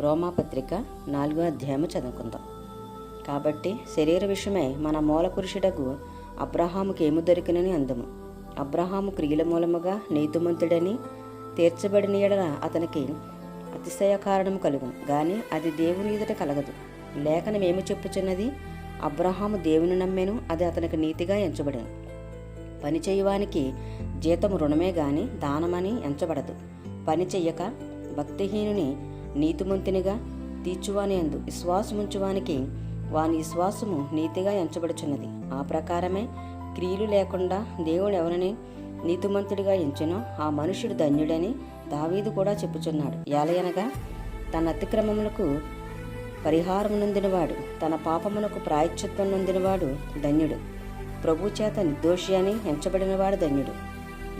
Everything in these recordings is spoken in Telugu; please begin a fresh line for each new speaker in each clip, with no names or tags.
రోమాపత్రిక 4వ అధ్యాయము చదువుకుందాం. కాబట్టి శరీర విషయమై మన మూల పురుషుడకు అబ్రహాముకి ఏమి దొరికినని అందుము. అబ్రహాము క్రియల మూలముగా నీతిమంతుడని తీర్చబడిన యెడల అతనికి అతిశయ కారణము కలుగును, గాని అది దేవుని ఎదుట కలగదు. లేఖనం ఏమి చెప్పుచున్నది? అబ్రహాము దేవుని నమ్మెను, అది అతనికి నీతిగా ఎంచబడెను. పని చేయువానికి జీతము రుణమే గాని దానమని ఎంచబడదు. పని చెయ్యక భక్తిహీనుని నీతిమంతునిగా తీర్చువాని యందు విశ్వాసముంచువానికి వాని విశ్వాసము నీతిగా ఎంచబడుచున్నది. ఆ ప్రకారమే క్రియలు లేకుండా దేవుడు ఎవరిని నీతిమంతుడిగా ఎంచునో ఆ మనుష్యుడు ధన్యుడని దావీదు కూడా చెప్పుచున్నాడు. ఏలయనగా తన అతిక్రమములకు పరిహారము నొందినవాడు, తన పాపమునకు ప్రాయశ్చిత్తం నొందినవాడు ధన్యుడు. ప్రభు చేత నిర్దోషి అని ఎంచబడినవాడు ధన్యుడు.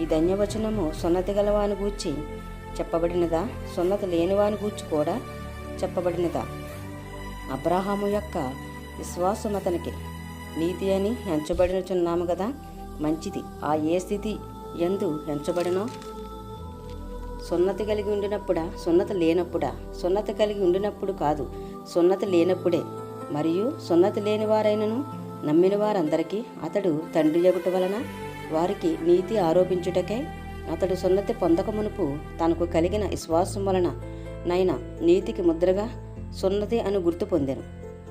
ఈ ధన్యవచనము సున్నతి గలవాని గూర్చి చెప్పబడినదా, సున్నతి లేనివాని గూర్చి కూడా చెప్పబడినదా? అబ్రహాము యొక్క విశ్వాసం అతనికి నీతి అని ఎంచబడినచున్నాము కదా. మంచిది. ఆ ఏ స్థితి యందు ఎంచబడినో? సున్నతి కలిగి ఉండినప్పుడా, సున్నతి లేనప్పుడా? సున్నతి కలిగి ఉండినప్పుడు కాదు, సున్నతి లేనప్పుడే. మరియు సున్నతి లేని వారైనను నమ్మిన వారందరికీ అతడు తండ్రి యగుట వలన వారికి నీతి ఆరోపించుటకై అతడు సున్నతి పొందక మునుపు తనకు కలిగిన విశ్వాసం వలన నైనా నీతికి ముద్రగా సున్నతి అను గుర్తు పొందెను.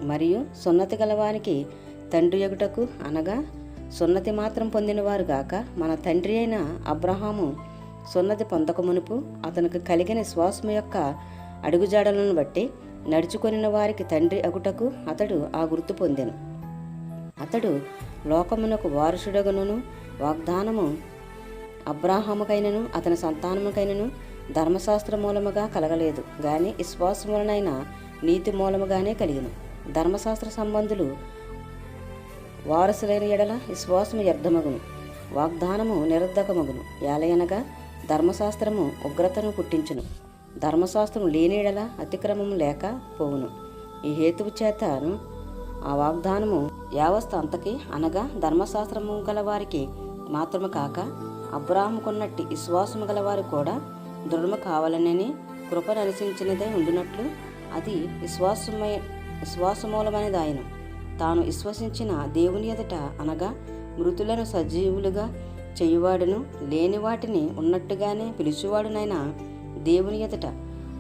మరియు సున్నతి గలవానికి తండ్రి యగుటకు అనగా సున్నతి మాత్రం పొందినవారు గాక మన తండ్రి అయిన అబ్రహాము సున్నతి పొందక మునుపు అతనికి కలిగిన విశ్వాసం యొక్క అడుగుజాడలను బట్టి నడుచుకొనిన వారికి తండ్రి అగుటకు అతడు ఆ గుర్తు పొందెను. అతడు లోకమునకు వారసుడగును వాగ్దానము అబ్రాహాముకైనను అతని సంతానముకైనను ధర్మశాస్త్ర మూలముగా కలగలేదు, గాని విశ్వాసం వలనైన నీతి మూలముగానే కలిగిన. ధర్మశాస్త్ర సంబంధులు వారసులైన ఎడల విశ్వాసము వ్యర్థమగును, వాగ్దానము నిరర్ధకమగును. ఏలయనగా ధర్మశాస్త్రము ఉగ్రతను పుట్టించును, ధర్మశాస్త్రం లేని ఎడల అతిక్రమము లేక పోవును. ఈ హేతువు చేతను ఆ వాగ్దానము యావస్థ అంతకి అనగా ధర్మశాస్త్రము గలవారికి మాత్రము కాక అబ్రాహాముకున్నట్టి విశ్వాసము గలవారు కూడా దృఢము కావాలనని కృపను అనుసరించినదే ఉండునట్లు అది విశ్వాసమూలమైనదాయను. తాను విశ్వసించిన దేవుని ఎదుట అనగా మృతులను సజీవులుగా చేయువాడును లేని వాటిని ఉన్నట్టుగానే పిలుచువాడునైన దేవుని ఎదుట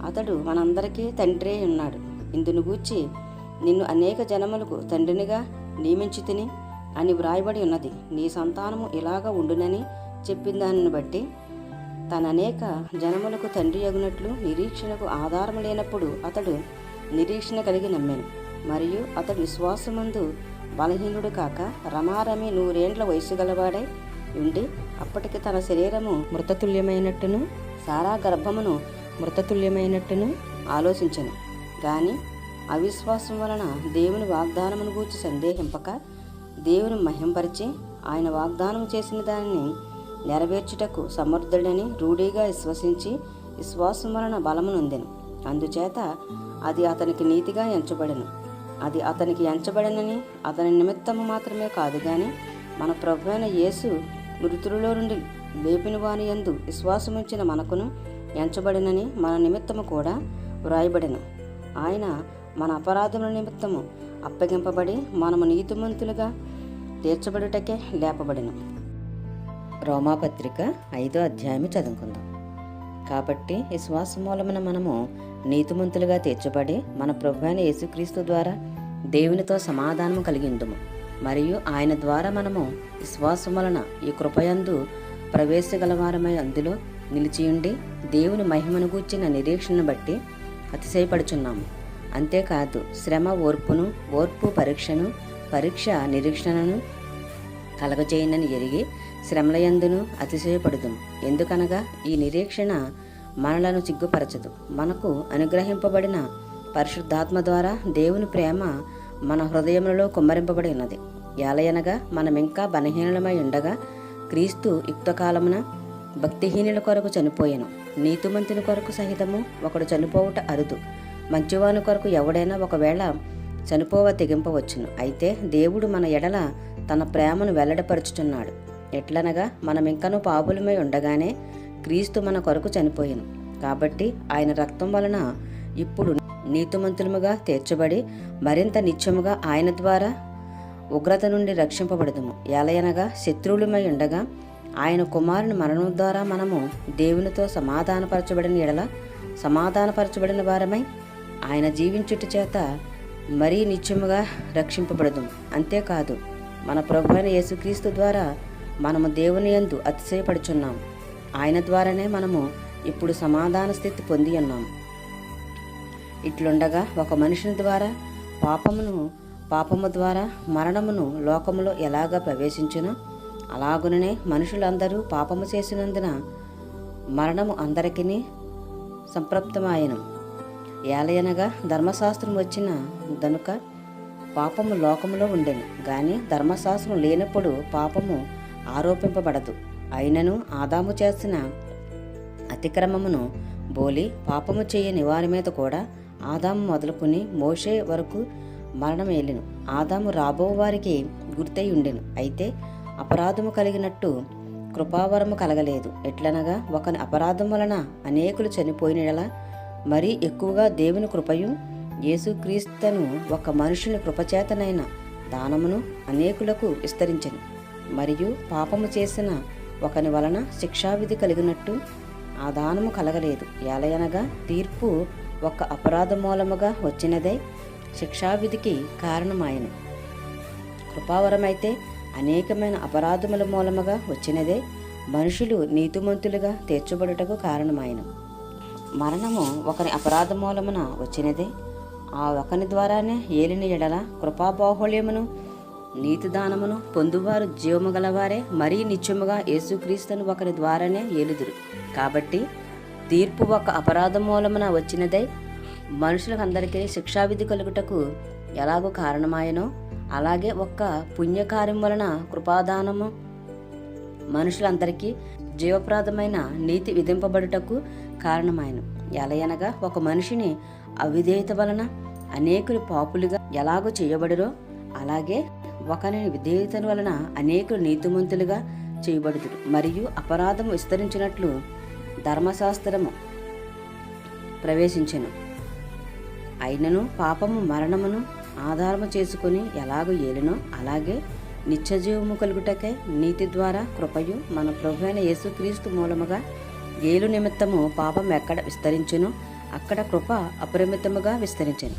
అతడు మనందరికీ తండ్రి ఉన్నాడు. ఇందును గూర్చి నిన్ను అనేక జనములకు తండ్రినిగా నియమించితిని అని వ్రాయబడి ఉన్నది. నీ సంతానము ఇలాగ ఉండునని చెప్పిన దానిని బట్టి తన అనేక జనములకు తండ్రి అగునట్లు నిరీక్షణకు ఆధారము లేనప్పుడు అతడు నిరీక్షణ కలిగి నమ్మాను. మరియు అతడు విశ్వాసమందు బలహీనుడు కాక రమారమి 100 ఏండ్ల వయసు గలవాడై ఉండి అప్పటికి తన శరీరము మృతతుల్యమైనట్టును సారా గర్భమును మృతతుల్యమైనట్టును ఆలోచించను. గాని అవిశ్వాసం వలన దేవుని వాగ్దానమును గూర్చి సందేహింపక దేవుని మహింపరిచి ఆయన వాగ్దానం చేసిన దానిని నెరవేర్చుటకు సమర్థుడని రూఢిగా విశ్వసించి విశ్వాసం వలన బలము నొందెను. అందుచేత అది అతనికి నీతిగా ఎంచబడెను. అది అతనికి ఎంచబడెనని అతని నిమిత్తము మాత్రమే కాదు గాని మన ప్రభువైన యేసు మృతులలో నుండి లేపిన వాని యందు విశ్వాసముంచిన మనకును ఎంచబడినని మన నిమిత్తము కూడా వ్రాయబడెను. ఆయన మన అపరాధముల నిమిత్తము అప్పగింపబడి మనము నీతిమంతులుగా తీర్చబడుటకే లేపబడెను. రోమాపత్రిక 5వ అధ్యాయము చదువుకుందాం. కాబట్టి విశ్వాసం మూలమున మనము నీతిమంతులుగా తీర్చబడి మన ప్రభువైన యేసుక్రీస్తు ద్వారా దేవునితో సమాధానము కలిగిందుము. మరియు ఆయన ద్వారా మనము విశ్వాసం వలన ఈ కృపయందు ప్రవేశగలవారమై అందులో నిలిచియుండి దేవుని మహిమను గూర్చిన నిరీక్షణను బట్టి అతిశయపడుచున్నాము. అంతేకాదు శ్రమ ఓర్పును, ఓర్పు పరీక్షను, పరీక్ష నిరీక్షణను కలగజేయనని ఎరిగి శ్రమలయందును అతిశయపడుదుము. ఎందుకనగా ఈ నిరీక్షణ మనలను సిగ్గుపరచదు. మనకు అనుగ్రహింపబడిన పరిశుద్ధాత్మ ద్వారా దేవుని ప్రేమ మన హృదయములలో కుమ్మరింపబడి ఉన్నది. ఏలయనగా మనమింకా బలహీనులమై ఉండగా క్రీస్తు యుక్తకాలమున భక్తిహీనుల కొరకు చనిపోయెను. నీతిమంతుని కొరకు సహితము ఒకడు చనిపోవుట అరుదు. మంచివాని కొరకు ఎవడైనా ఒకవేళ చనిపోవ తెగింపవచ్చును. అయితే దేవుడు మన ఎడల తన ప్రేమను వెల్లడిపరుచుచున్నాడు. ఎట్లనగా మనమింకను పాపులమై ఉండగానే క్రీస్తు మన కొరకు చనిపోయెను. కాబట్టి ఆయన రక్తం వలన ఇప్పుడు నీతిమంతులముగా తీర్చబడి మరింత నిత్యముగా ఆయన ద్వారా ఉగ్రత నుండి రక్షింపబడదుము. ఎలయనగా శత్రువులమై ఉండగా ఆయన కుమారుని మరణం ద్వారా మనము దేవునితో సమాధానపరచబడిన ఎడల సమాధానపరచబడిన వారమై ఆయన జీవించుట చేత మరీ నిత్యముగా రక్షింపబడదుము. అంతేకాదు మన ప్రభువైన యేసుక్రీస్తు ద్వారా మనము దేవుని యందు అతిశయపడుచున్నాము. ఆయన ద్వారానే మనము ఇప్పుడు సమాధాన స్థితి పొంది ఉన్నాము. ఇట్లుండగా ఒక మనుషుని ద్వారా పాపము ద్వారా మరణమును లోకములో ఎలాగ ప్రవేశించునో అలాగుననే మనుషులందరూ పాపము చేసినందున మరణము అందరికీ సంప్రాప్తమాయెను. ఏలయనగా ధర్మశాస్త్రం వచ్చిన దనుక పాపము లోకములో ఉండెను, గాని ధర్మశాస్త్రం లేనప్పుడు పాపము ఆరోపింపబడదు. అయినను ఆదాము చేసిన అతిక్రమమును బోలి పాపము చేయని వారి మీద కూడా ఆదాము మొదలుకుని మోషే వరకు మరణం ఏలిను. ఆదాము రాబో వారికి గుర్తై ఉండెను, అయితే అపరాధము కలిగినట్టు కృపావరము కలగలేదు. ఎట్లనగా ఒకని అపరాధం వలన అనేకులు చనిపోయినలా మరీ ఎక్కువగా దేవుని కృపయు యేసుక్రీస్తును ఒక మనుషుని కృపచేతనైన దానమును అనేకులకు విస్తరించెను. మరియు పాపము చేసిన ఒకని వలన శిక్షావిధి కలిగినట్టు ఆ దానము కలగలేదు. ఏలయనగా తీర్పు ఒక అపరాధ మూలముగా వచ్చినదై శిక్షావిధికి కారణమాయెను. కృపావరమైతే అనేకమైన అపరాధముల మూలముగా వచ్చినదే మనుషులు నీతిమంతులుగా తీర్చబడుటకు కారణమాయెను. మరణము ఒకని అపరాధ మూలమున వచ్చినదే ఆ ఒకని ద్వారానే ఏలిన ఎడల కృపాబాహుళ్యమును నీతిదానమును పొందువారు జీవము గలవారే మరీ నిత్యముగా యేసుక్రీస్తును ఒకరి ద్వారానే ఏలుదురు. కాబట్టి తీర్పు ఒక అపరాధ మూలమున వచ్చినదై మనుషులందరికీ శిక్షావిధి కలుగుటకు ఎలాగో కారణమాయనో అలాగే ఒక్క పుణ్యకార్యం వలన కృపాదానము మనుషులందరికీ జీవప్రదమైన నీతి విధింపబడుటకు కారణమాయను. ఎలయనగా ఒక మనిషిని అవిధేయత వలన అనేకులు పాపులుగా ఎలాగో చేయబడురో అలాగే ఒకని విధేయత వలన అనేకులు నీతిమంతులుగా చేయబడుదురు. మరియు అపరాధము విస్తరించినట్లు ధర్మశాస్త్రము ప్రవేశించెను. అయినను పాపము మరణమును ఆధారము చేసుకుని ఎలాగో ఏలినో అలాగే నిత్యజీవము కలుగుటకై నీతి ద్వారా కృపయు మన ప్రభువైన యేసుక్రీస్తు మూలముగా ఏలు నిమిత్తము పాపం ఎక్కడ విస్తరించెనో అక్కడ కృప అపరిమితముగా విస్తరించెను.